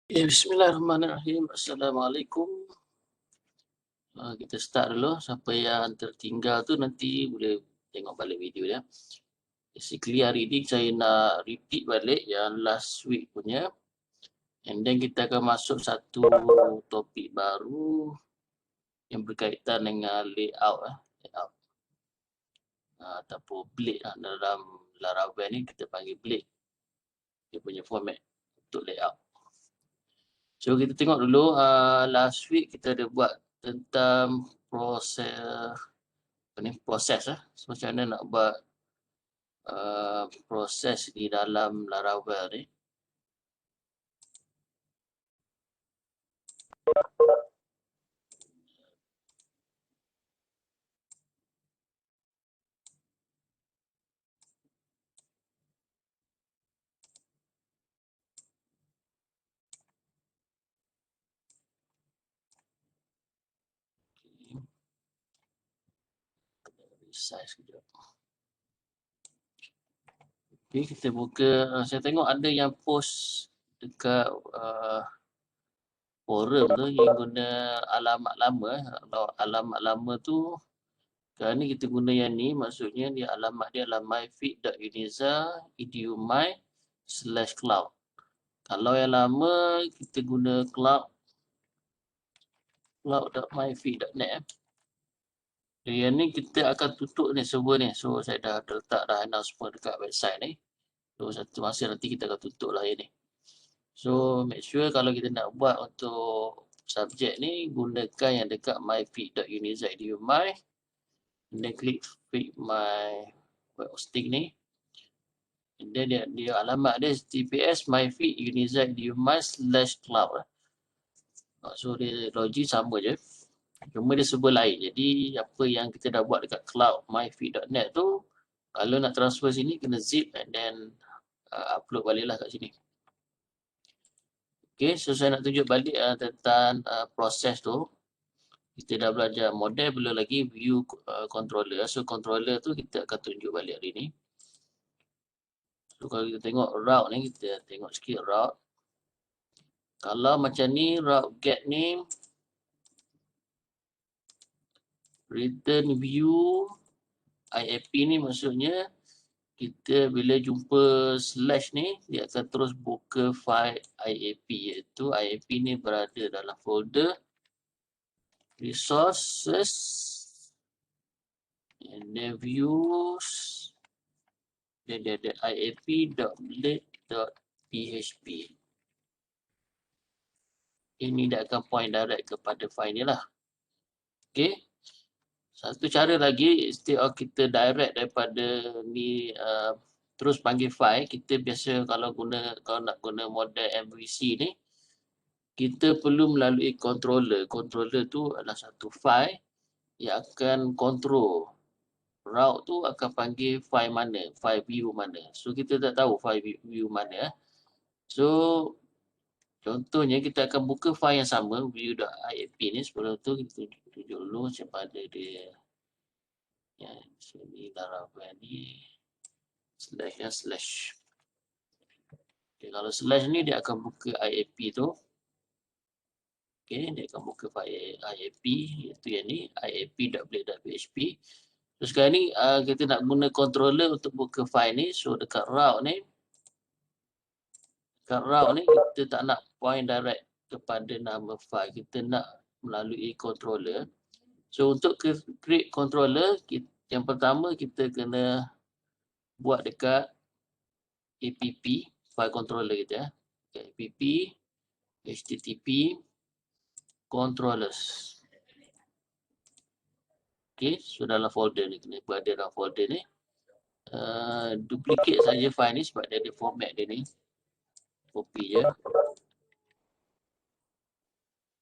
Ya, bismillahirrahmanirrahim. Assalamualaikum. Kita start dulu. Siapa yang tertinggal tu nanti boleh tengok balik video dia. Basically hari ni saya nak repeat balik yang last week punya. And then kita akan masuk satu topik baru yang berkaitan dengan layout. Layout. Ataupun blade dalam Laravel ni kita panggil blade. Dia punya format untuk layout. So kita tengok dulu last week kita ada buat tentang proses so, macam mana nak buat proses di dalam Laravel ni. Resize kejap. Okay, kita buka. Saya tengok ada yang post dekat forum tu yang guna alamat lama. Kalau alamat lama tu sekarang ni kita guna yang ni, maksudnya dia alamat dia adalah myfeed.uniza.edu.my/cloud. Kalau yang lama kita guna cloud.myfeed.net. Yang ni kita akan tutup ni server ni. So saya dah letak dah announcement dekat website ni. So satu masa nanti kita akan tutup lah yang ni. So make sure kalau kita nak buat untuk subjek ni, gunakan yang dekat myfeed.uniza.edu.my. Dan klik feed my web hosting ni. And then dia alamat dia https myfeed.uniza.edu.my/cloud. So dia logi sama je. Cuma dia server lain. Jadi apa yang kita dah buat dekat cloud myfeed.net tu, kalau nak transfer sini kena zip and then upload balik lah kat sini. Okay, so saya nak tunjuk balik tentang proses tu. Kita dah belajar model, belum lagi view controller. So controller tu kita akan tunjuk balik hari ni. So kalau kita tengok route ni, kita tengok sikit route. Kalau macam ni, route get name, return view, IAP ni maksudnya kita bila jumpa slash ni, dia akan terus buka file IAP, iaitu IAP ni berada dalam folder resources and then views, dan dia ada iap.blade.php. Ini dia akan point direct kepada file ni lah. Okay. Satu cara lagi, instead of kita direct daripada ni terus panggil file, kita biasa kalau nak guna model MVC ni, kita perlu melalui controller. Controller tu adalah satu file yang akan control route tu akan panggil file mana, file view mana. So kita tak tahu file view mana. So contohnya kita akan buka file yang sama, view.iap ni. Sebelum tu kita tunjuk dulu macam mana dia. Ya, sini Laravel ni slash. Okay, kalau slash ni dia akan buka IAP tu. Okay, dia akan buka file IAP, iaitu yang ni, iap.blade.php. So sekarang ni kita nak guna controller untuk buka file ni. So dekat route ni, kita tak nak point direct kepada nama file. Kita nak melalui controller. So untuk create controller, yang pertama kita kena buat dekat app file controller kita. App http controllers. Okay, so dalam folder ni, kena berada dalam folder ni. Duplicate saja file ni sebab dia ada format dia ni. Copy je.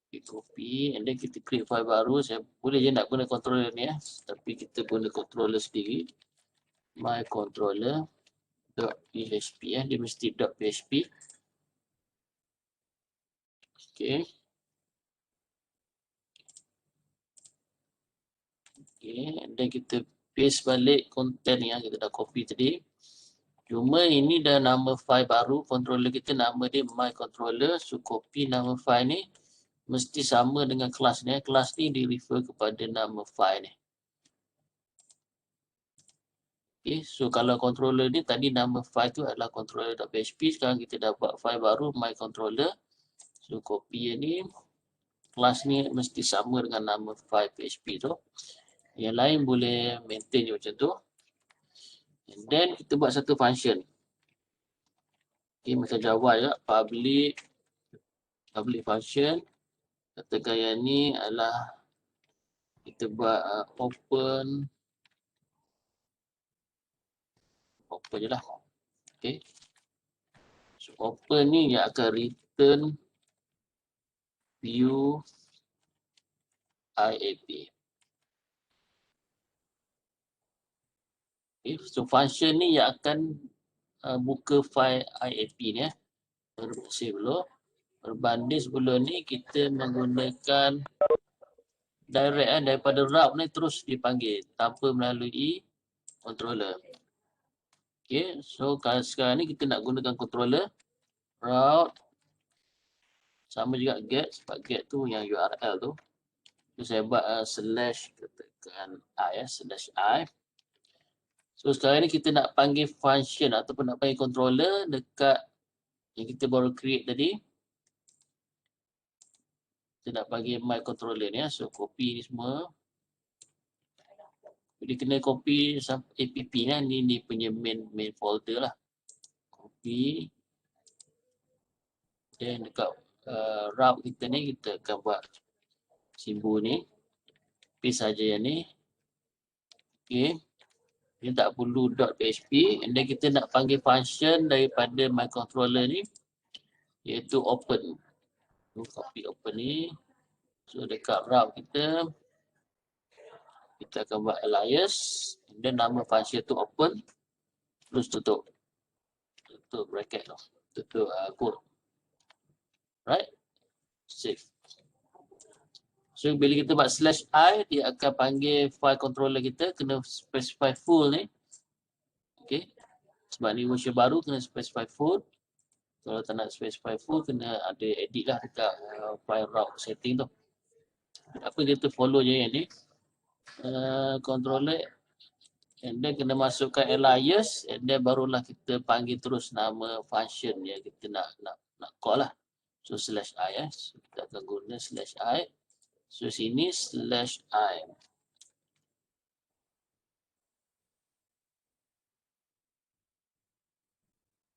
Okay, copy and then kita create file baru. Saya boleh je nak guna controller ni tapi kita guna controller sendiri. My controller.php dia mesti .php. Okay. Okay, and then kita paste balik content yang kita dah copy tadi. Cuma ini dah nama file baru, controller kita nama dia my controller. So copy nama file ni mesti sama dengan kelas ni. Kelas ni di refer kepada nama file ni. Okay, so kalau controller ni tadi nama file tu adalah controller.php. Sekarang kita dah buat file baru my controller. So copy yang ni. Kelas ni mesti sama dengan nama file PHP tu. Yang lain boleh maintain je macam tu. And then kita buat satu function. Okay, macam Java je. Public function. Katakan yang ni adalah kita buat open je lah. Okay. So open ni yang akan return view IAP. Okay. So function ni yang akan buka file IAP ni. Save dulu. Berbanding sebelum ni kita menggunakan direct daripada route ni terus dipanggil tanpa melalui controller. Okay, so sekarang ni kita nak gunakan controller route sama juga get, sebab get tu yang URL tu. So saya buat slash katakan I slash I. So sekarang ni kita nak panggil function ataupun nak panggil controller dekat yang kita baru create tadi. Kita nak bagi my controller ni. So copy ni semua. Jadi kena copy app ni. Ni punya main folder lah. Copy. Dan dekat route kita ni kita akan buat simbol ni. Paste saja yang ni. Okay. Ini tak perlu .php. And then kita nak panggil function daripada my controller ni. Iaitu open. Copy open ni. So dekat route kita akan buat alias. And then nama function tu open. Terus tutup. Tutup bracket tu. Tutup code. Right? Save. So bila kita buat slash I, dia akan panggil file controller kita. Kena specify full ni. Okay. Sebab ni version baru kena specify full. Kalau tak nak specify full, kena ada edit lah dekat file route setting tu. Apa kita follow je yang ni. Controller. And then kena masukkan alias. And then barulah kita panggil terus nama function yang kita nak call lah. So slash I. So, kita akan guna slash I. So sini slash I.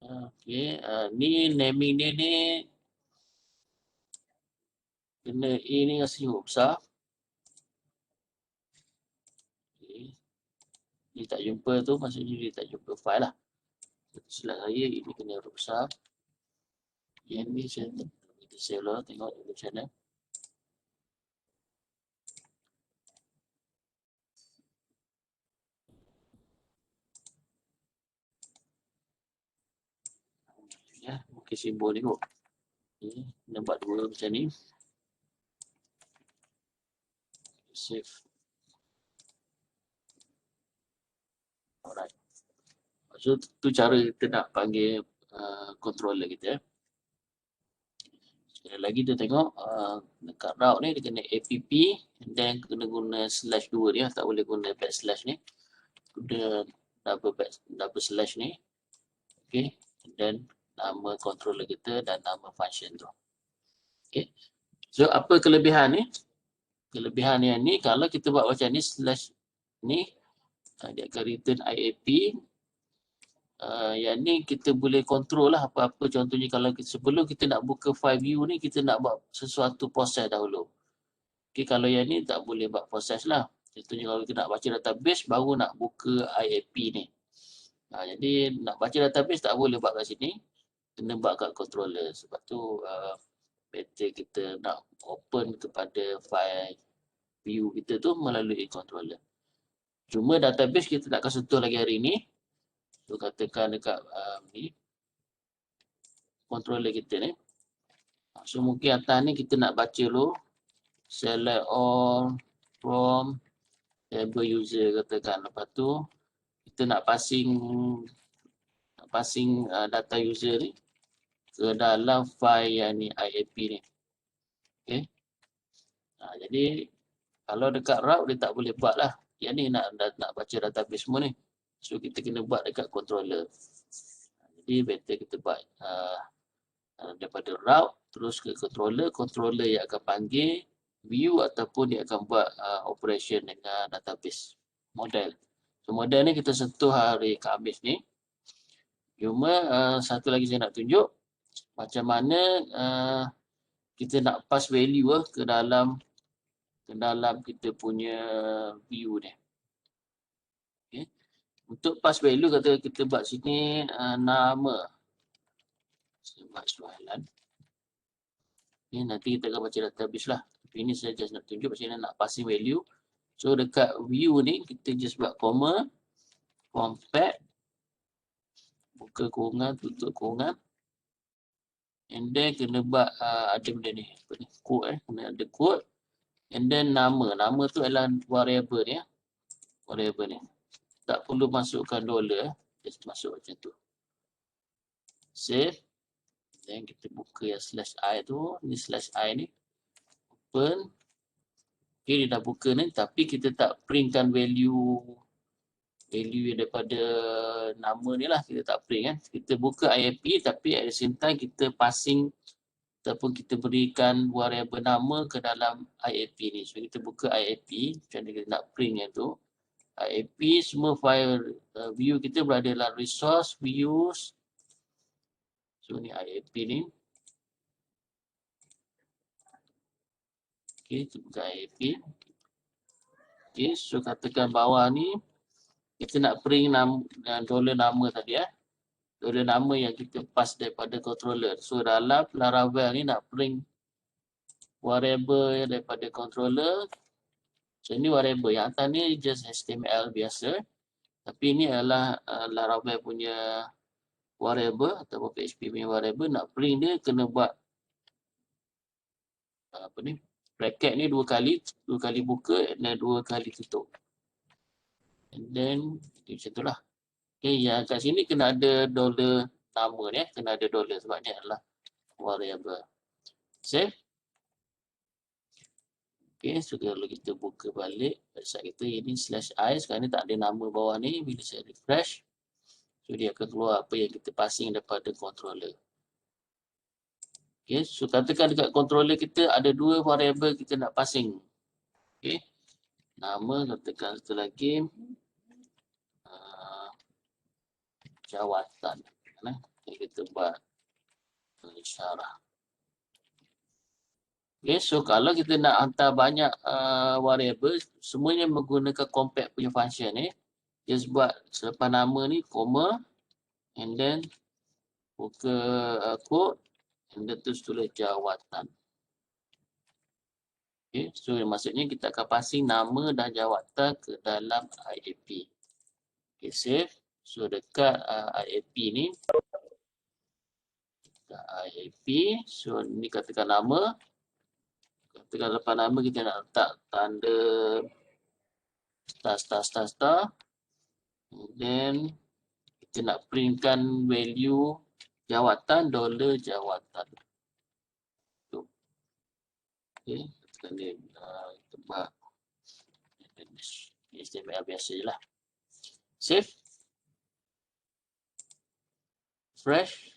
Okay, ni naming dia ni kena A ni kasi huruf besar. Okay. Dia tak jumpa tu, maksudnya dia tak jumpa file lah. Silap saya, ini kena huruf besar. Yang ni saya save lah, tengok dulu macam mana. Ya, mungkin simbol ni kot. Okay. Nampak dua macam ni. Save. Alright. So tu cara kita nak panggil controller kita. Sekali lagi kita tengok dekat route ni dia kena app and then kena guna slash 2 dia, tak boleh guna backslash ni. Guna double slash ni. Okay. And then nama controller kita dan nama function tu. Okay. So apa kelebihan ni? Kelebihan yang ni kalau kita buat macam ni slash ni dia akan return IAP. Yang ni kita boleh control lah apa-apa. Contohnya kalau sebelum kita nak buka file view ni, kita nak buat sesuatu proses dahulu. Okay, kalau yang ni tak boleh buat proses lah. Contohnya kalau kita nak baca database, baru nak buka IAP ni. Jadi nak baca database tak boleh buat kat sini. Kena buat kat controller. Sebab tu better kita nak open kepada file view kita tu melalui controller. Cuma database kita tak akan sentuh lagi hari ni. So katakan dekat ni controller kita ni. So mungkin atas ni kita nak baca dulu. Select all from table user katakan. Lepas tu kita nak passing passing data user ni ke dalam file yang ni IAP ni. Okay. Jadi kalau dekat route dia tak boleh buat lah. Yang ni nak baca database semua ni. So kita kena buat dekat controller. Jadi better kita buat daripada route terus ke controller. Controller yang akan panggil view ataupun dia akan buat operation dengan database model. So model ni kita sentuh hari Khamis ni. Cuma satu lagi saya nak tunjuk macam mana kita nak pass value ke dalam kita punya view ni. Okay. Untuk pass value kata kita buat sini nama. Saya buat soalan. Ni nanti kita akan baca database lah. Tapi ini saya just nak tunjuk macam mana nak passing value. So dekat view ni kita just buat comma, compact, buka kurungan, tutup kurungan. And then kena buat ada benda ni, apa ni? Code kena ada code. And then nama. Nama tu adalah variable ni. Variable ni. Tak perlu masukkan dollar. Just masuk macam tu. Save. Then kita buka yang /i tu. Ni /i ni. Open. Okay, dia dah buka ni. Tapi kita tak printkan value daripada nama ni lah. Kita tak print kan. Kita buka IAP tapi at the same time kita passing ataupun kita berikan variable nama ke dalam IAP ni. So kita buka IAP. Macam mana kita nak print yang tu. IAP semua file view kita berada dalam resource, views. So ni IAP ni. Okay, kita buka IAP. Okay, so katakan bawah ni. Kita nak print dollar nama tadi dollar nama yang kita pass daripada controller. So dalam Laravel ni nak print variable daripada controller. So ini variable. Yang atas ni just HTML biasa. Tapi ini adalah Laravel punya variable ataupun PHP punya variable. Nak print dia kena buat apa ni? Bracket ni dua kali buka dan dua kali tutup. And then macam tu lah. Okay, yang kat sini kena ada dollar nama ni. Kena ada dollar sebab ni adalah variable. Save. Okay, so kalau kita buka balik website kita ini /i. Sekarang ni tak ada nama bawah ni. Bila saya refresh, so dia akan keluar apa yang kita passing daripada controller. Okay, so katakan dekat controller kita ada dua variable kita nak passing. Okay, nama katakan satu lagi jawatan. Kita buat isyarah. Okay, so kalau kita nak hantar banyak variable, semuanya menggunakan compact punya function ni. Just buat selepas nama ni, comma, and then buka code, and then terus tulis jawatan. Okay, so maksudnya kita akan passing nama dan jawatan ke dalam IAP. Okay, save. So dekat IAP ni, so ni katakan nama. Katakan lepas nama kita nak letak tanda star. And then kita nak printkan value jawatan, dollar jawatan. Okay, katakan dia kita buat HTML biasa je lah. Save. Fresh.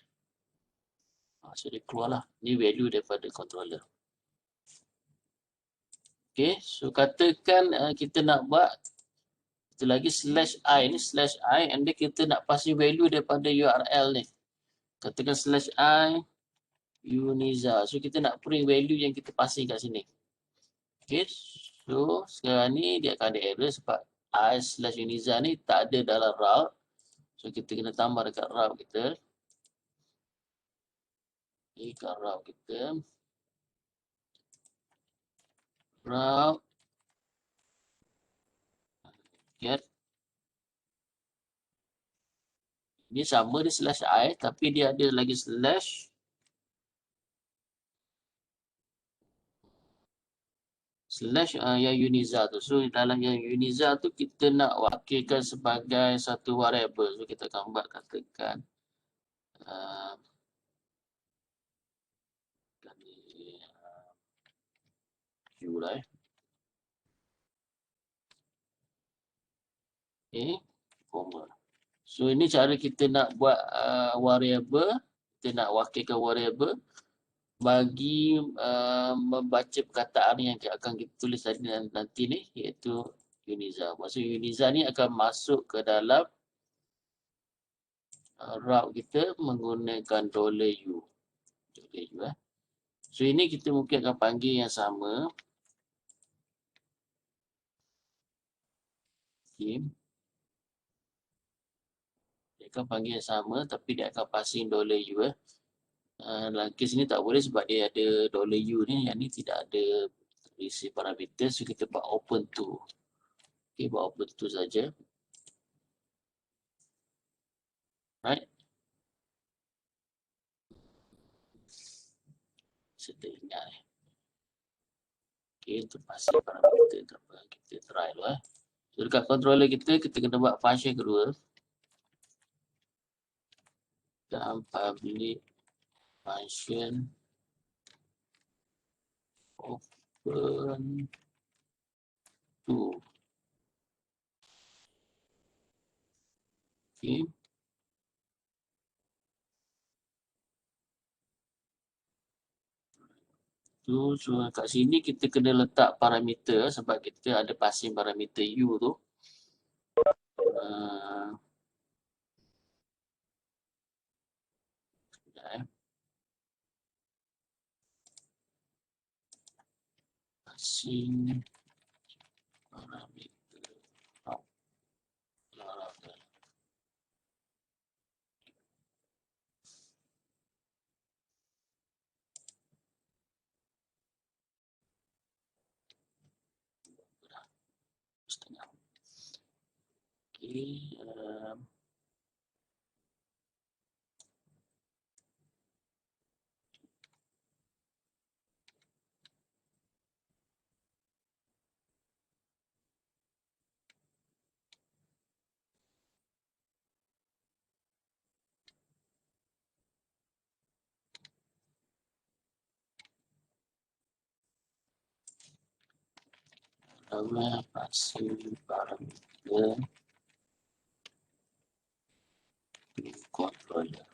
So dia keluar lah. Ni value daripada controller. Okay, so katakan kita nak buat kita lagi /i ni /i and then kita nak passing value daripada URL ni. Katakan /i Uniza. So kita nak print value yang kita passing kat sini. Okay, so sekarang ni dia akan ada error sebab i/Uniza ni tak ada dalam route. So kita kena tambah dekat route kita. Okay, kat route kita. Route get. Ini sama dia /i tapi dia ada lagi slash yang Uniza tu. So dalam yang Uniza tu kita nak wakilkan sebagai satu variable. So kita akan buat katakan uh, Q lah okay, comma. So ini cara kita nak buat variable, kita nak wakilkan variable bagi membaca perkataan yang akan kita tulis tadi nanti ni, iaitu Uniza. Maksud Uniza ni akan masuk ke dalam route kita menggunakan $u. $u So ini kita mungkin akan panggil yang sama. Okay. Dia akan panggil yang sama tapi dia akan passing $u dalam kes ni tak boleh sebab dia ada $u ni, yang ni tidak ada isi parameter, so kita buat open to. Okay, buat open to saja. Right. Saya ingat okay, untuk passing parameter kita try dulu So dekat controller kita kena buat function kedua. Dan public function open to. Okay. So kat sini kita kena letak parameter sebab kita ada passing parameter u tu. Passing parameter. Okay. Passing parameter controller.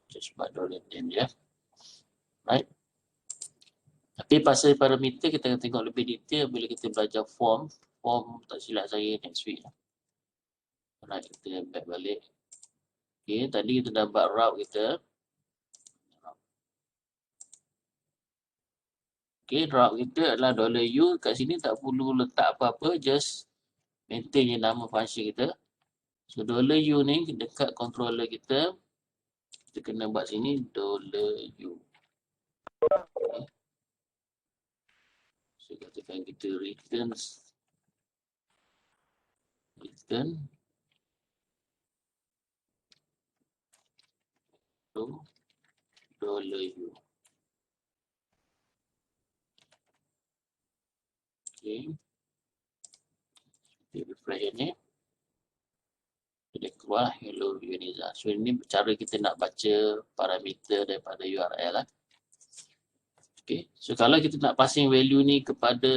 Just buat $10 ya. Right. Tapi pasal parameter kita akan tengok lebih detail bila kita belajar form. Form tak silap saya next week. Right, kita back balik. Okay, tadi kita dah buat route kita. Okay, route kita adalah $u. Kat sini tak perlu letak apa-apa, just maintain je nama function kita. So $u ni dekat controller kita kena buat sini $u. Okay. So katakan kita return to $u. Okay. Kita refresh ni. Dia keluar hello Uniza. So ini cara kita nak baca parameter daripada URL lah. Okay. So kalau kita nak passing value ni kepada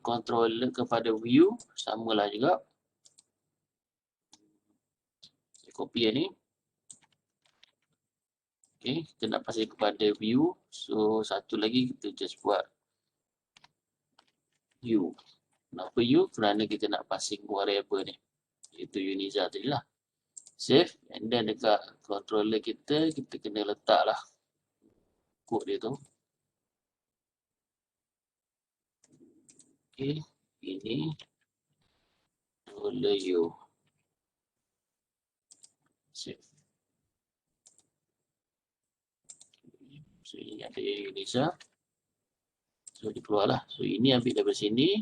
controller, kepada view, samalah juga. Saya copy yang ni. Okay, kita nak passing kepada view. So satu lagi kita just buat u. Kenapa u? Kerana kita nak passing variable ni, iaitu Uniza tadi lah. Save, and then dekat controller kita kena letak lah kod dia tu. Okay, ini $u. Save. So ini ada Uniza. So dia keluar lah. So ini ambil daripada sini.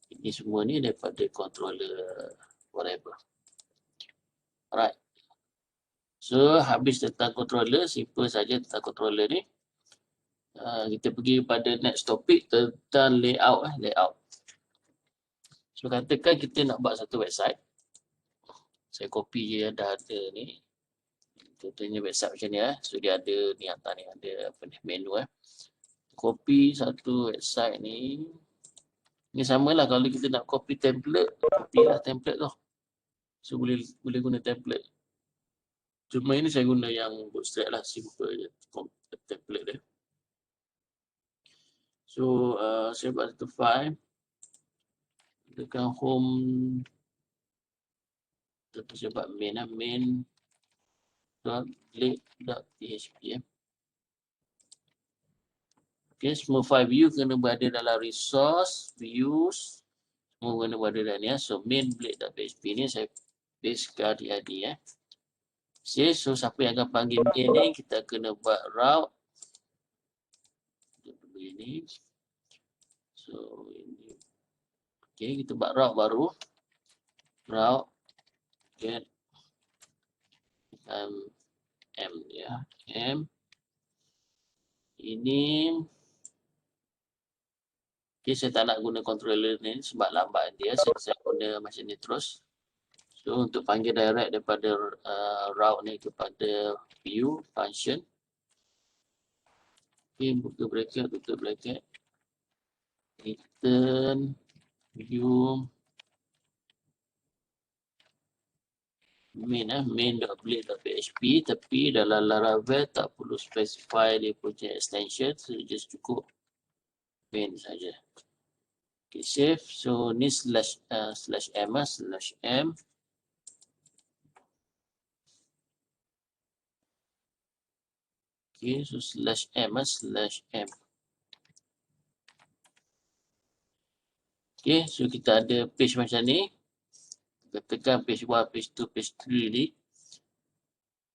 Ini semua ni daripada controller variable. Alright. So, habis tentang controller, simple saja tentang controller ni. Kita pergi pada next topic tentang layout. Layout. So, katakan kita nak buat satu website. Saya copy je yang dah ada ni. Contohnya website macam ni. So, dia ada ni atas ni, ada apa ni, menu. Copy satu website ni. Ni samalah kalau kita nak copy template, copy lah template tu. So, boleh guna template. Cuma ini saya guna yang bootstrap lah, simple je template dia. So, saya buat satu file. Tekan home. Tentu saya buat main lah, main.blade.php. Okay, semua file view kena berada dalam resource, views. Semua kena berada dalam ni. So, main.blade.php ni saya paste ke adik-adik. Okay, so siapa yang akan panggil main ni, kita kena buat route. Ini. So, ini. Okay, kita buat route baru. Route get m ya. M. Ini. Okay, saya tak nak guna controller ni sebab lambat dia. Saya guna macam ni terus. So, untuk panggil direct daripada route ni kepada view function. Okay, buka bracket, tutup bracket. Return view main.blade.php, tapi dalam Laravel tak perlu specify dia punya extension, so just cukup main saja. Okay, save. So ni slash m. Okay, so /m. Okay, so kita ada page macam ni. Kita tekan page 1, page 2, page 3 ni.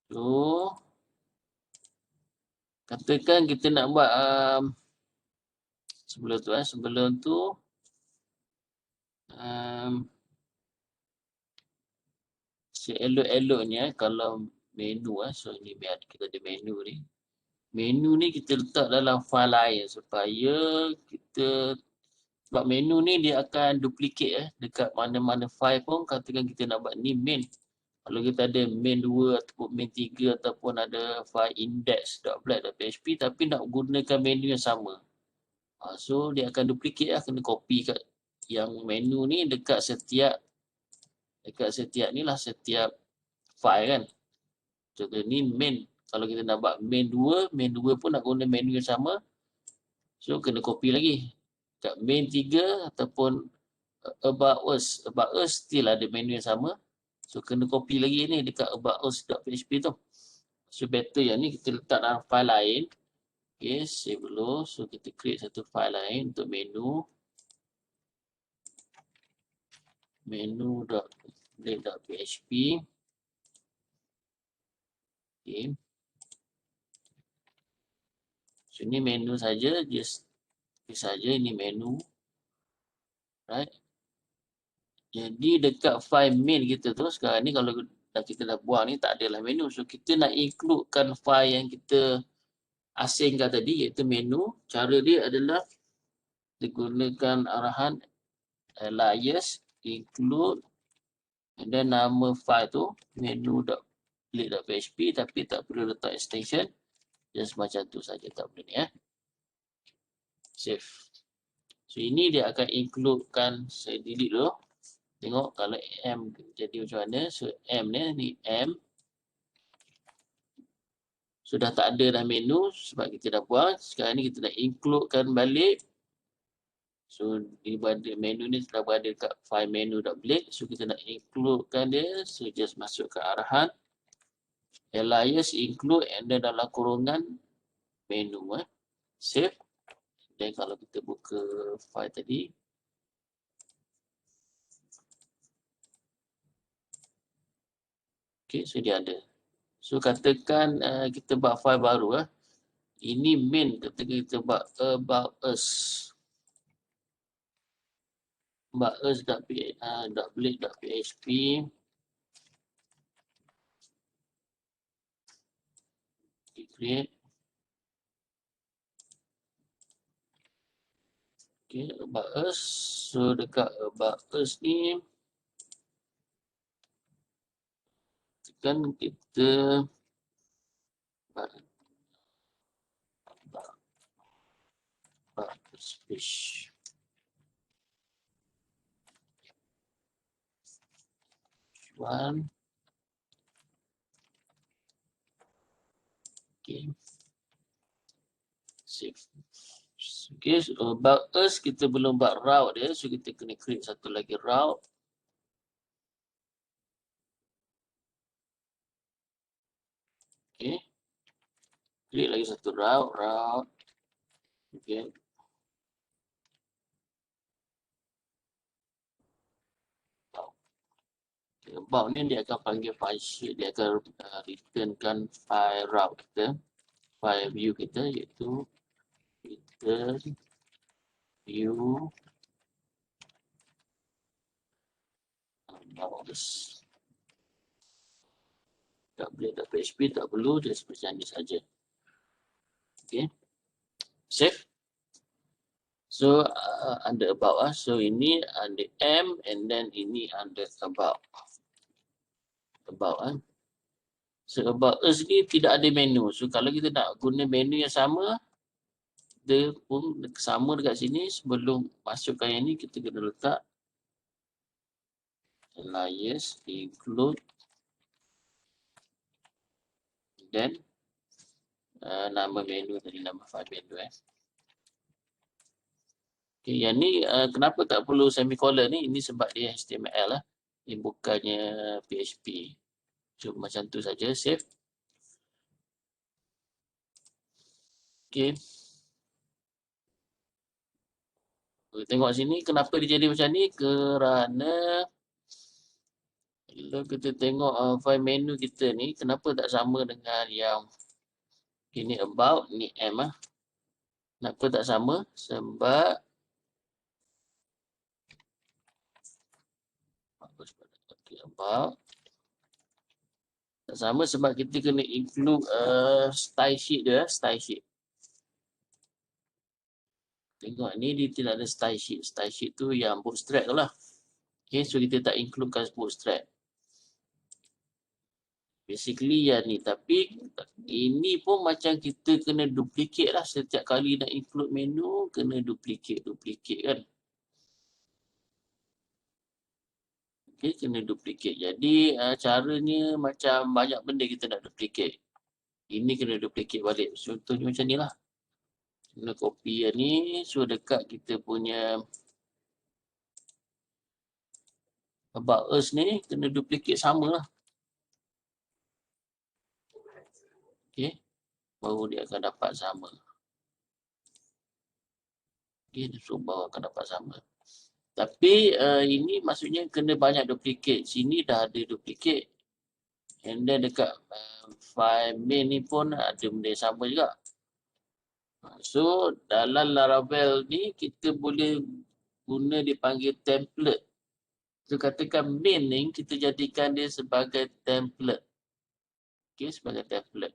So, katakan kita nak buat sebelum tu elok-eloknya kalau menu so ni biar kita ada menu ni. Menu ni kita letak dalam file lain supaya kita, sebab menu ni dia akan duplicate dekat mana-mana file pun. Katakan kita nak buat ni main. Kalau kita ada main 2 ataupun main 3 ataupun ada file index.blade.php tapi nak gunakan menu yang sama. So dia akan duplicate kena copy kat yang menu ni dekat setiap ni lah, setiap file kan. Contoh ni main. Kalau kita nak buat main 2 pun nak guna menu yang sama. So kena copy lagi. Kat main 3 ataupun about us still ada menu yang sama. So kena copy lagi ni dekat about us.php tu. So better yang ni kita letak dalam file lain. Okay, save dulu. So kita create satu file lain untuk menu. Menu.blade.php. Okay. So ini menu saja, just saja ini menu. Right. Jadi dekat file main kita tu sekarang ni kalau kita dah buang ni tak adalah menu. So kita nak includekan file yang kita asingkan tadi iaitu menu. Cara dia adalah digunakan arahan alias include dan nama file tu menu.blade.php tapi tak perlu letak extension. Just macam tu saja, tak perlu ni Save. So ini dia akan includekan, saya delete dulu. Tengok kalau M jadi macam mana. So M ni M. Sudah tak ada dah menu sebab kita dah buang. Sekarang ni kita nak includekan balik. So di menu ni sudah berada kat file menu.blade. So kita nak includekan dia. So just masuk ke arahan. Alias include and then dalam kurungan menu. Save. Dan kalau kita buka file tadi. Okay, so dia ada. So katakan kita buat file baru. Ini main, katakan kita buat about us. About us.blade.php. create. Okay, about us. So dekat about us ni kan kita about us page. One. Okay. Save. Okay, so about us kita belum buat route dia. So kita kena create satu lagi route. Okay. Create lagi satu route. Okay. About ni dia akan panggil function, dia akan returnkan file route kita, file view kita, iaitu return view about this. .php tak perlu, dia seperti ni saja. Okay, save. So under about so ini under m and then ini under about. So about us ni tidak ada menu. So kalau kita nak guna menu yang sama, dia pun sama dekat sini. Sebelum masukkan yang ni, kita kena letak alias include then nama menu tadi, nama file menu. Okay, yang ni kenapa tak perlu semicolon ni? Ini sebab dia HTML lah. Ini bukannya PHP. Cuma macam tu saja, save. Okay. Tengok sini kenapa dia jadi macam ni? Kerana kalau kita tengok file menu kita ni, kenapa tak sama dengan yang ini about, ni M lah. Kenapa tak sama? Sebab okay, about tak sama sebab kita kena include style sheet dia, style sheet. Tengok ni dia tidak ada style sheet. Style sheet tu yang bootstrap tu lah. Okay, so kita tak includekan bootstrap. Basically yang ni. Tapi ini pun macam kita kena duplicate lah. Setiap kali nak include menu, kena duplicate kan. Okay, kena duplicate. Jadi caranya macam banyak benda kita nak duplicate. Ini kena duplicate balik. Contohnya macam ni lah. Kena copy yang ni. So dekat kita punya about us ni, kena duplicate sama lah. Okay. Baru dia akan dapat sama. Okay, so baru akan dapat sama. Tapi ini maksudnya kena banyak duplicate. Sini dah ada duplicate. And then dekat file main ni pun ada benda yang sama juga. So dalam Laravel ni kita boleh guna dipanggil template. So katakan main ni kita jadikan dia sebagai template. Okay, sebagai template.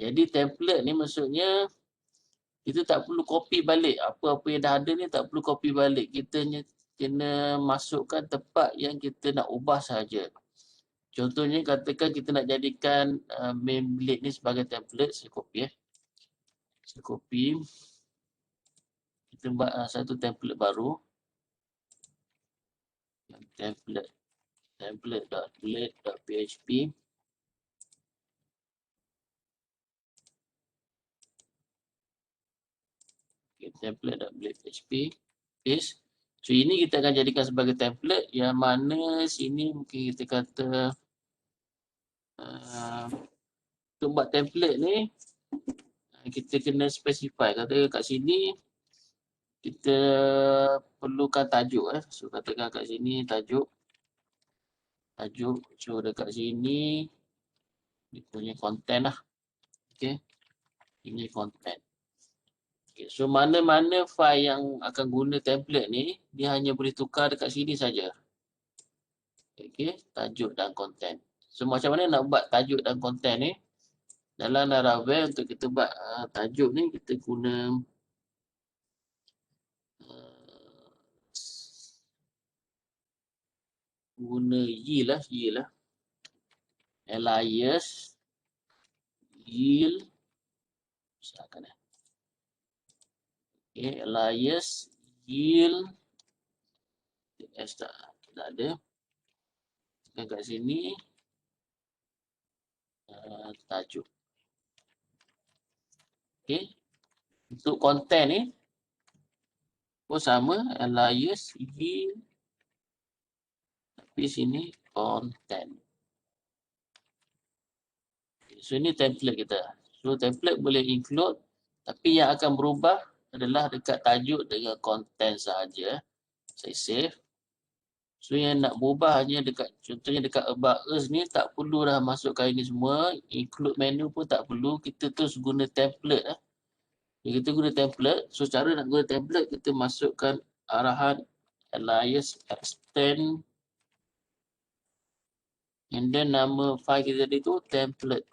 Jadi template ni maksudnya kita tak perlu copy balik. Apa-apa yang dah ada ni tak perlu copy balik. Kita kena masukkan tempat yang kita nak ubah saja. Contohnya katakan kita nak jadikan main blade ni sebagai template. Saya copy Saya copy. Kita buat satu template baru. Template.blade.php. Okay, template.blade.php. Paste. So ini kita akan jadikan sebagai template yang mana sini mungkin kita kata untuk buat template ni kita kena specify. Kata kat sini kita perlukan tajuk. So katakan kat sini tajuk. So dekat sini dia punya content lah. Okay. Ini content. Okay. So mana-mana file yang akan guna template ni, dia hanya boleh tukar dekat sini saja. Okay. Tajuk dan content. So macam mana nak buat tajuk dan content ni? Dalam Laravel untuk kita buat tajuk ni kita guna yield lah. Alias yield misalkan alias yield tak ada. Dan kat sini tajuk. Okey. Untuk konten ni pun sama, alias yield tapi sini konten. So ini template kita. So template boleh include tapi yang akan berubah adalah dekat tajuk dengan konten sahaja. Saya save. So yang nak berubah hanya dekat, contohnya dekat about us ni tak perlu dah masukkan ini semua. Include menu pun tak perlu. Kita terus guna template. Kita guna template. So cara nak guna template kita masukkan arahan alias extend and then nama file kita tadi tu template.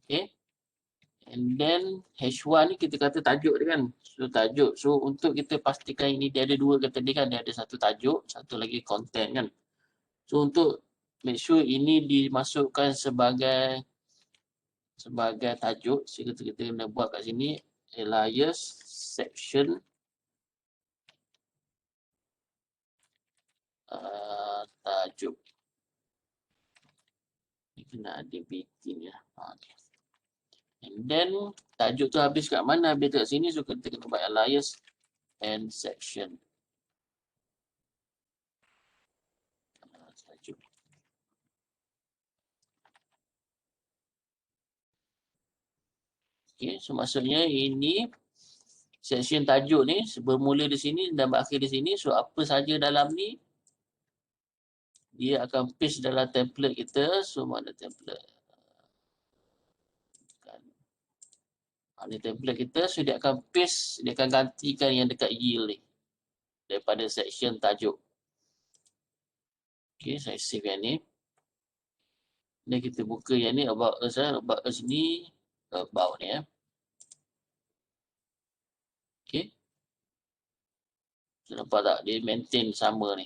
Okay. And then H1 ni kita kata tajuk dia kan. So tajuk. So untuk kita pastikan ini dia ada dua kata dia kan. Dia ada satu tajuk, satu lagi content kan. So untuk make sure ini dimasukkan sebagai tajuk. So kita kena buat kat sini alias section tajuk. Ini kena ada bikin ya. And then tajuk tu habis kat mana? Habis kat sini. So kita kena buat alias and section. Tajuk. Okay, so maksudnya ini section tajuk ni bermula di sini dan berakhir di sini. So apa saja dalam ni dia akan paste dalam template kita. So mana template? Ini template kita. So dia akan paste, dia akan gantikan yang dekat yield ni daripada section tajuk. Okay, saya save yang ni. Dan kita buka yang ni about us. About us ni about ni. Okay. So nampak tak? Dia maintain sama ni.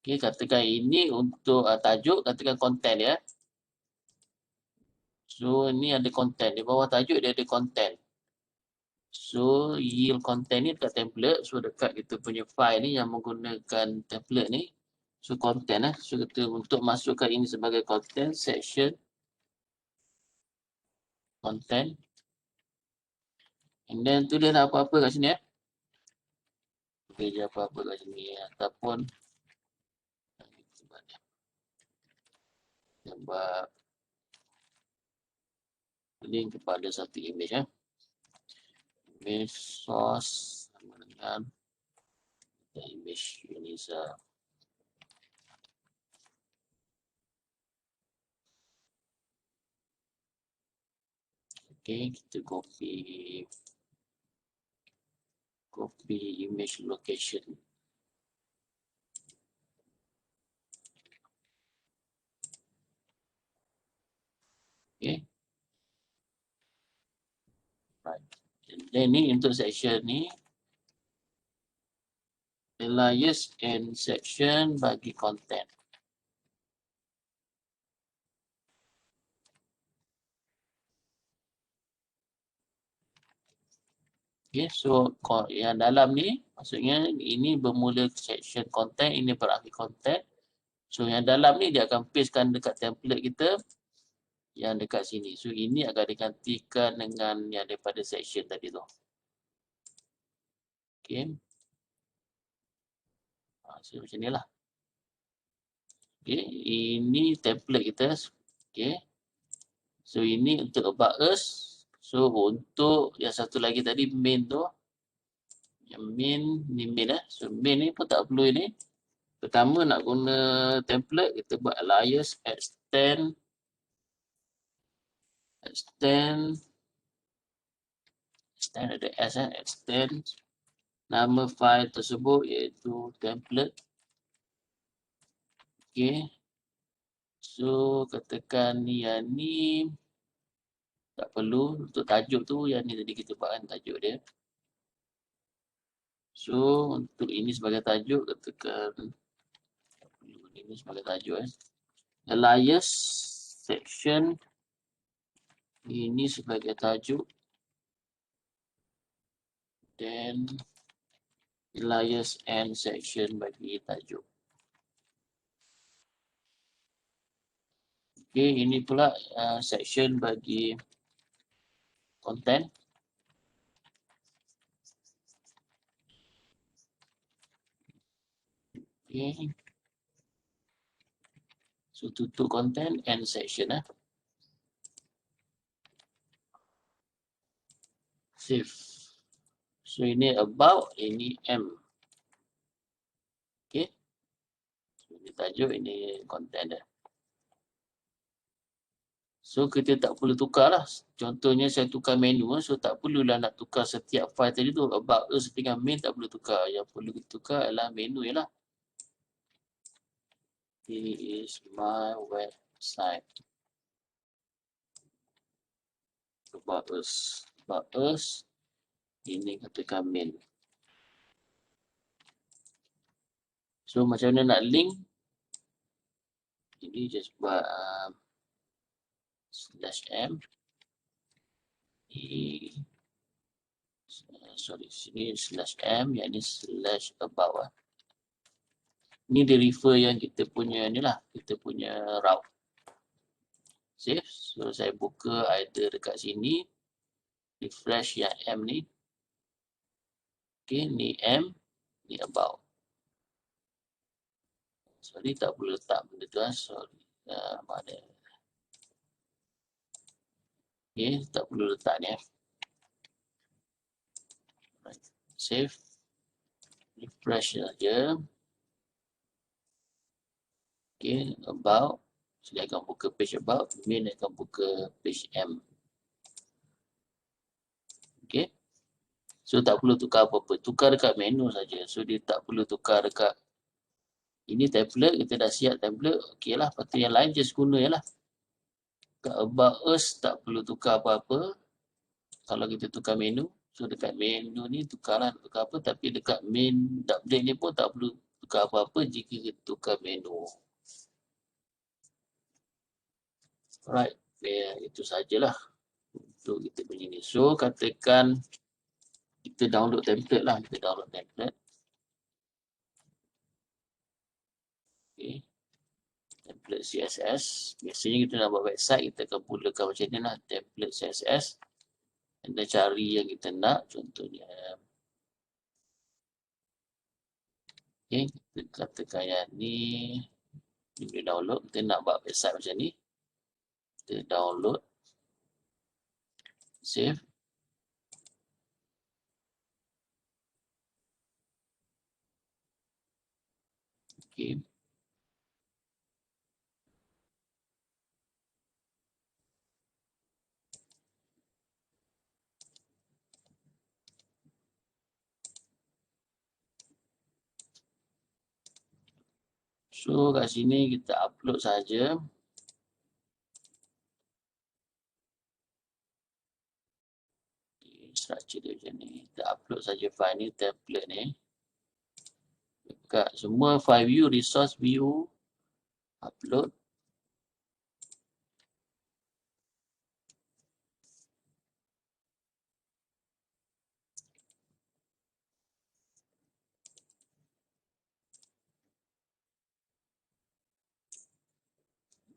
Okay, katakan ini untuk tajuk, katakan konten ya. So ni ada konten. Di bawah tajuk dia ada konten. So yield konten ni dekat template. So dekat kita punya file ni yang menggunakan template ni. So konten lah. So kita untuk masukkan ini sebagai konten section. Konten. And then tu dia nak apa-apa kat sini ya. Okay, dia apa-apa kat sini ataupun sebab link kepada satu image ya. Image source sama dengan image Yunisa. Okay, kita copy image location. Okay. Right. Dan ni untuk section ni alias and section bagi content. Okay, so yang dalam ni maksudnya ini bermula section content, ini berakhir content. So yang dalam ni dia akan pastekan dekat template kita yang dekat sini. So ini akan digantikan dengan yang daripada section tadi tu. Okay. So macam ni lah. Okay, ini template kita. Okay. So ini untuk about us. So untuk yang satu lagi tadi main tu. Yang main ni main So main ni pun tak perlu ini. Pertama nak guna template kita buat alias extend ada S extend nama file tersebut iaitu template. Okay. So katakan yang ni tak perlu untuk tajuk tu, yang ni tadi kita buat kan tajuk dia. So untuk ini sebagai tajuk, katakan ini sebagai tajuk alias section ini sebagai tajuk, dan alias and section bagi tajuk. Okay, ini pula section bagi content. Okay. So tutup content and section Save. So ini about, ini M. Okay. So, ini tajuk, ini content dah. So kita tak perlu tukar lah. Contohnya saya tukar menu, so tak perlulah nak tukar setiap file tadi tu. About us dengan main tak perlu tukar. Yang perlu kita tukar adalah menu je lah. This is my website. About us. About us. Ini katakan main. So macam mana nak link? Ini just buat /m. Sorry, sini /m, yang ni /about. Ni dia refer yang kita punya ni lah, kita punya route. Save. So saya buka either dekat sini, refresh yang M ni. Okay, ni M, ni about. Sorry, tak perlu letak benda tu lah. Sorry. Mana? Okay, tak perlu letak ni. Right. Save. Refresh saja. Okay, about. So dia akan buka page about. Main akan buka page M. Okay. So tak perlu tukar apa-apa. Tukar dekat menu saja. So dia tak perlu tukar dekat ini template. Kita dah siap template. Okay lah. Lepas tu yang lain just guna je lah. Dekat about us tak perlu tukar apa-apa. Kalau kita tukar menu. So dekat menu ni tukarlah tukar apa. Tapi dekat main update ni pun tak perlu tukar apa-apa jika kita tukar menu. Alright. Itu sajalah untuk kita punya ni. So katakan kita download template lah. Kita download template. Okay. Template CSS. Biasanya kita nak buat website, kita akan mulakan macam ni lah. Template CSS. Anda cari yang kita nak. Contohnya. Okay. Kita katakan yang ni. Kita boleh download. Kita nak buat website macam ni. Kita download. Save. Okay. So kat sini kita upload saja. Structure dia macam ni. Kita upload saja file ni, template ni. Dekat semua file view, resource view, upload.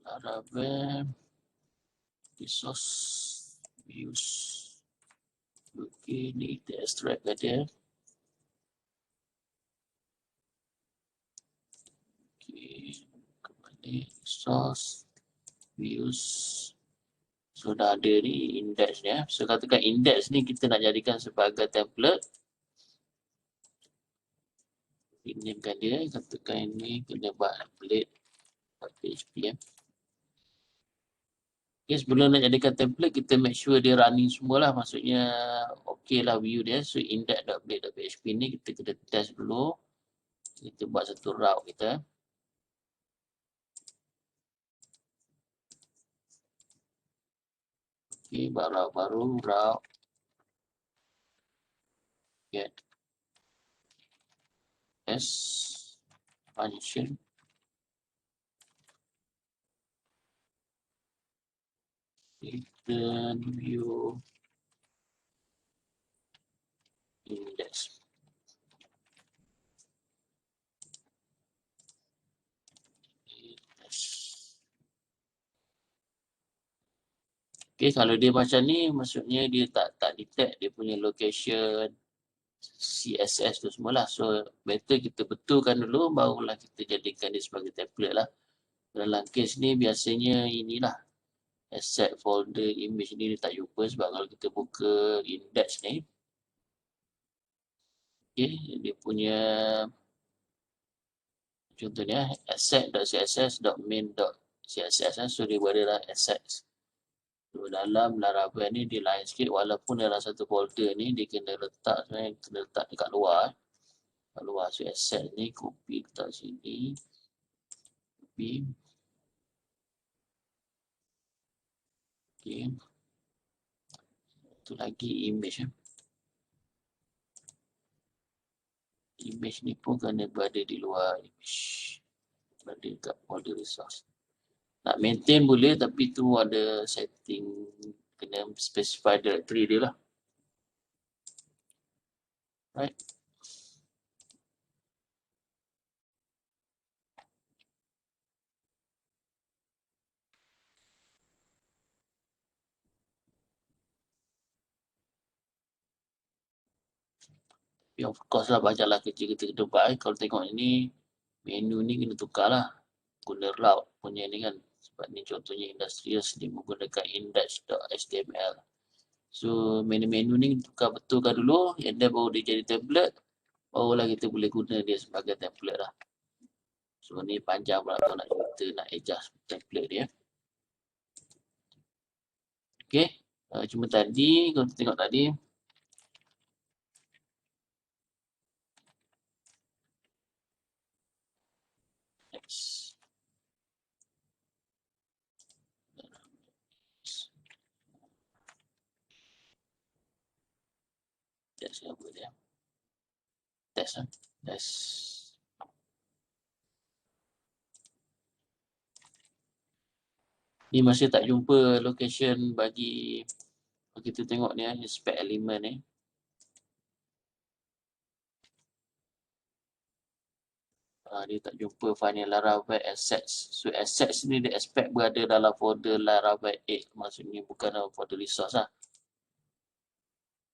Laravel, resource views. Okay, ni kita extract ke dia. Okay, kembali resource views. So dah ada ni index dia. So katakan index ni kita nak jadikan sebagai template. Rename dia, katakan ini kena buat template.php. Okay, sebelum nak jadikan template, kita make sure dia running semualah. Maksudnya, okay lah view dia. So, index.update.php ni kita kena test dulu. Kita buat satu route kita. Okay, baru route get s function return view index. Okay, kalau dia macam ni, maksudnya dia tak detect dia punya location CSS tu semualah. So, better kita betulkan dulu, barulah kita jadikan dia sebagai template lah. Dalam case ni, biasanya inilah. Asset folder image ni dia tak jumpa sebab kalau kita buka index ni, okay, dia punya contohnya asset.css.main.css, so dia berada dalam assets. So, dalam Laravel ni dia lain sikit, walaupun dalam satu folder ni dia kena letak sebenarnya kena letak dekat luar. Kat luar, so asset ni copy letak sini, copy, okay. Itu lagi image. Image ni pun kena berada di luar image, berada kat folder resource. Nak maintain boleh, tapi tu ada setting, kena specify directory dia lah. Right. Ya, of course lah, banyaklah kerja kita ke depan. Kalau tengok ini, menu ni kena tukar lah. Guna route punya ni kan. Sebab ni contohnya industrial dia menggunakan index.html. So, menu-menu ni tukar betulkan dulu. And then baru dia jadi template. Barulah kita boleh guna dia sebagai template lah. So, ni panjang pula kalau kita nak adjust template dia. Okay. Cuma tadi, kalau kita tengok tadi, next. Test apa dia? Test lah. Test. Ni masih tak jumpa location bagi kita tengok ni spec element ni. Dia tak jumpa file Laravel assets. So assets ni dia expect berada dalam folder Laravel 8. Maksudnya bukan dalam folder resource lah.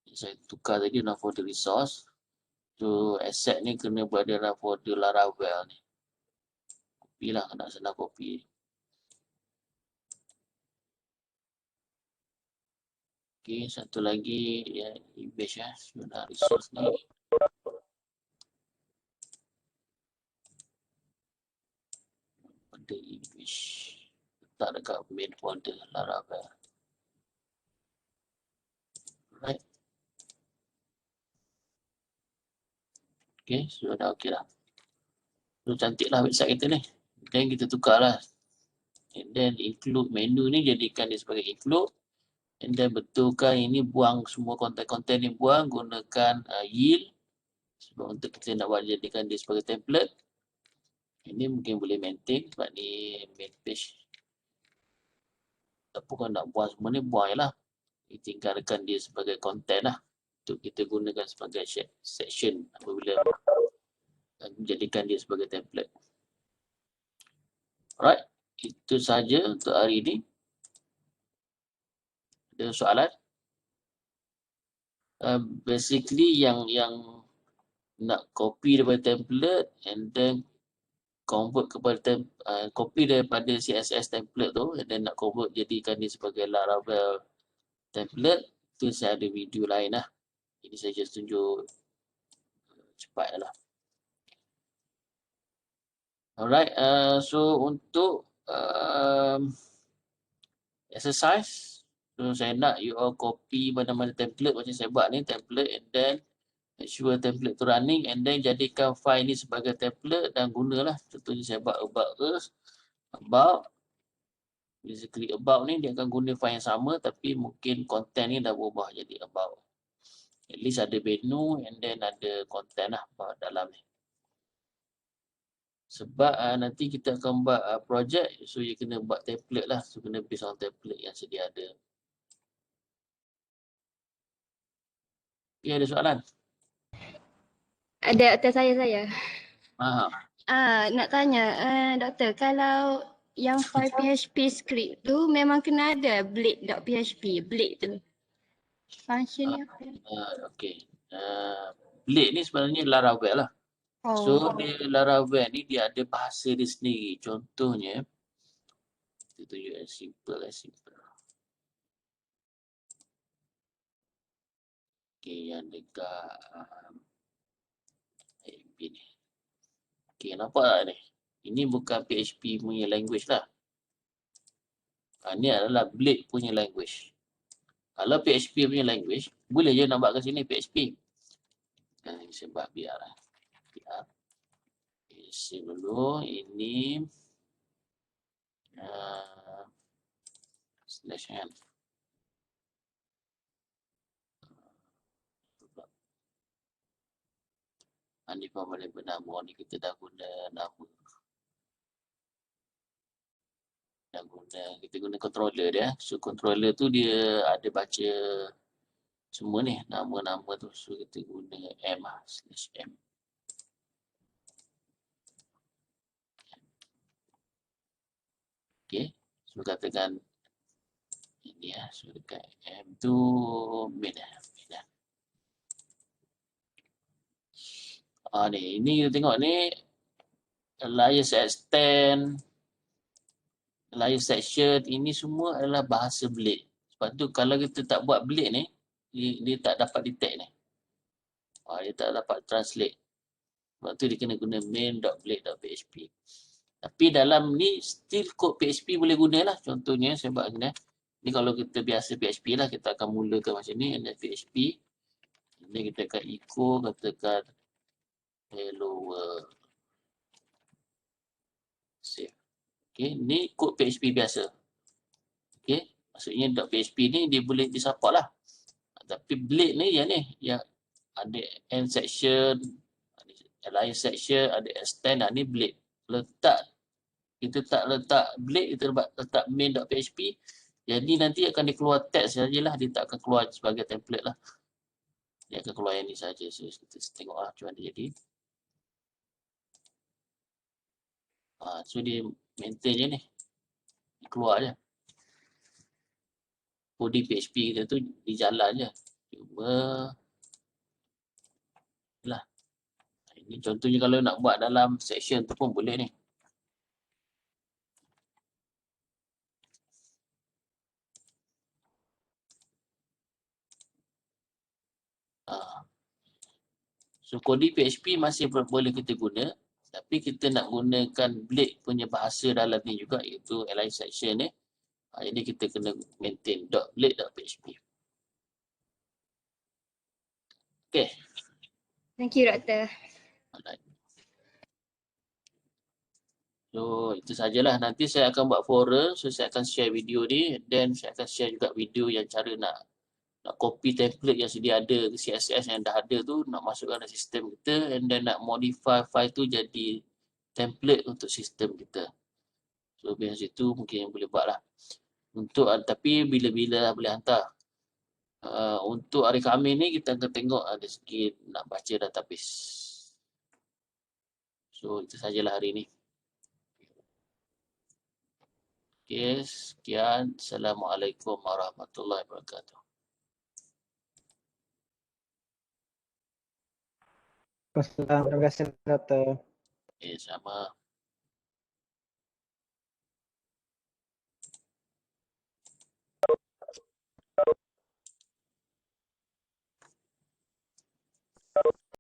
Saya tukar tadi dalam folder resource. So asset ni kena berada dalam folder Laravel ni. Copy lah, nak senang copy. Okay, satu lagi ya, image ya. Sudah resource ni. Pada image. Letak dekat main folder Laravel. Right. Okay, sudah okey lah. So, cantik lah website kita ni. Dan kita tukar lah. And then include menu ni jadikan dia sebagai include. And then betulkan ini, buang semua konten-konten ni, buang, gunakan yield. Sebab untuk kita nak buat jadikan dia sebagai template. Ini mungkin boleh maintain sebab ni main page. Tapi kalau nak buang semua ni, buang je lah. Tinggalkan dia sebagai konten lah. Untuk kita gunakan sebagai section apabila menjadikan dia sebagai template. Alright, itu saja untuk hari ini. Ada soalan? Basically yang nak copy daripada template and then convert kepada copy daripada CSS template tu and then nak convert jadikan dia sebagai Laravel template, tu saya ada video lain lah. Ini saya just tunjuk cepat lah. Alright, so untuk exercise, so saya nak you all copy mana-mana template macam saya buat ni, template, and then make sure template tu running, and then jadikan file ni sebagai template dan gunalah. Contohnya saya buat about us, about Klik about ni dia akan guna file yang sama tapi mungkin content ni dah berubah jadi about. At least ada menu and then ada content lah dalam ni. Sebab nanti kita akan buat project, so you kena buat template lah. So kena based on template yang sedia ada. Okay, ada soalan? Ada atas saya. Faham. Nak tanya, doktor, kalau yang file PHP script tu memang kena ada blade.php, blade tu. Function ni apa? Okay. Blade ni sebenarnya Laravel lah. So, dia Laravel ni dia ada bahasa dia sendiri. Contohnya, kita tunjuk yang simple. Okay, yang dekat ni. Okay, nampak tak ni? Ini bukan PHP punya language lah. Ini adalah Blade punya language. Kalau PHP punya language, boleh je nampak kat sini PHP. Sebab biar. Save dulu. Ini slash n. Ini pun boleh bernama. Ni kita dah guna nama. Kita guna controller dia. So controller tu dia ada baca semua ni nama-nama tu. So kita guna m lah, /m. Okay. So katakan ini lah. So dekat m tu main lah. Ni kita tengok ni alias extend, alias section, ini semua adalah bahasa Blade. Sebab tu kalau kita tak buat Blade ni, dia tak dapat detect ni. Dia tak dapat translate. Sebab tu dia kena guna main.blade.php. Tapi dalam ni still code PHP boleh guna lah. Contohnya saya buat gini. Ni kalau kita biasa PHP lah, kita akan mulakan macam ni. Ini PHP. Ini kita akan echo, katakan hello world. Save. Okay, ni kod PHP biasa. Okay, maksudnya .php ni dia boleh disupport lah. Tapi Blade ni yang ada end section, ada line section, ada extend, ni Blade. Kita tak letak Blade, kita letak main.php. Jadi nanti akan dikeluar teks sajalah, dia tak akan keluar sebagai template lah. Dia akan keluar yang ni saja. So kita tengok lah macam mana jadi. So dia maintain je ni. Dia keluar je. Coding PHP kita tu di jalan je. Cuma lah. Ini contohnya kalau nak buat dalam section tu pun boleh ni. So coding PHP masih boleh kita guna. Tapi kita nak gunakan Blade punya bahasa dalam ni juga, iaitu align section ni. Jadi kita kena maintain .blade.php. Okay. Thank you, Doktor. So itu sajalah. Nanti saya akan buat forum. So saya akan share video ni. Dan saya akan share juga video yang cara nak copy template yang sedia ada, CSS yang dah ada tu, nak masukkan dalam sistem kita, and then nak modify file tu jadi template untuk sistem kita. So dari situ mungkin boleh buat lah. Tapi bila-bila boleh hantar. Untuk hari Khamis ni kita akan tengok ada sikit nak baca database. So itu sajalah hari ni. Okay, sekian. Assalamualaikum warahmatullahi wabarakatuh. Terima kasih, Doktor. Sama.